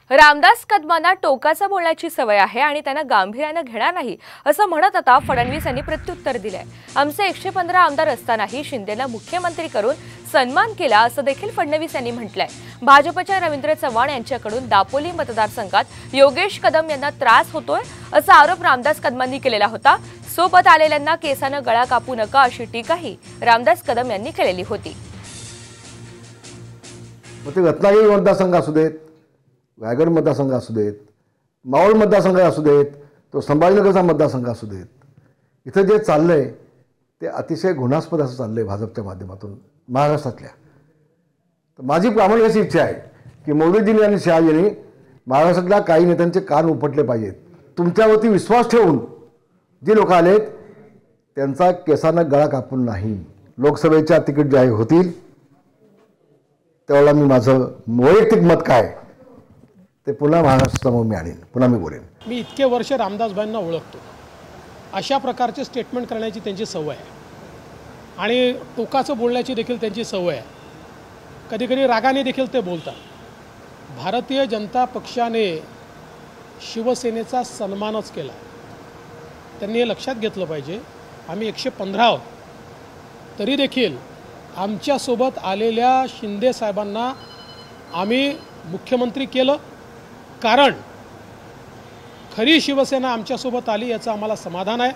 रामदास कदमांना टोकाचा बोलण्याची सवय आहे आणि त्यांना गांभीर्याने घेणार नाही असं म्हणत आता फडणवीस यांनी प्रत्युत्तर दिलंय। आमचे 115 आमदार असतानाही शिंदेना मुख्यमंत्री करून सन्मान केला असं देखील फडणवीस यांनी म्हटलंय। भाजपच्या रवींद्र चव्हाण यांच्याकडून दापोली मतदारसंघात योगेश कदम यांना त्रास होतोय असा आरोप रामदास कदमांनी केलेला होता। सोबत आलेल्यांना केसानं गळा कापू नका अशी टीकाही रामदास कदम यांनी केलेली होती। रत्नागिरी मतदारसंघ असू देत, रायगड मतदारसंघ असू देत, मावळ मतदारसंघ असू देत, तो संभाजीनगरचा मतदारसंघ असू देत, इथं जे चाललंय ते अतिशय घृणास्पद असं चाललंय भाजपच्या माध्यमातून महाराष्ट्रातल्या। तर माझी प्रामाणिक अशी इच्छा आहे की मोदीजींनी आणि शहाजींनी महाराष्ट्रातल्या काही नेत्यांचे कान उपटले पाहिजेत। तुमच्यावरती विश्वास ठेवून जे लोक आलेत त्यांचा केसानं गळा कापून नाही। लोकसभेच्या तिकीट जाहीर होतील त्यावेळेला मी माझं वैयक्तिक मत काय ते पुन्हा महाराष्ट्रासमोर मी आणीन, पुन्हा मी बोलेन। मी इतके वर्ष रामदासबाईंना ओळखतो, अशा प्रकारचे स्टेटमेंट करण्याची त्यांची सवय आहे आणि टोकाचं बोलण्याची देखील त्यांची सवय आहे। कधीकधी रागाने देखील ते बोलतात। भारतीय जनता पक्षाने शिवसेनेचा सन्मानच केला। त्यांनी हे लक्षात घेतलं पाहिजे। आम्ही 115 आहोत, तरी देखील आमच्यासोबत आलेल्या शिंदे साहेबांना आम्ही मुख्यमंत्री केलं, कारण खरी शिवसेना आमच्यासोबत आली याचं आम्हाला समाधान आहे।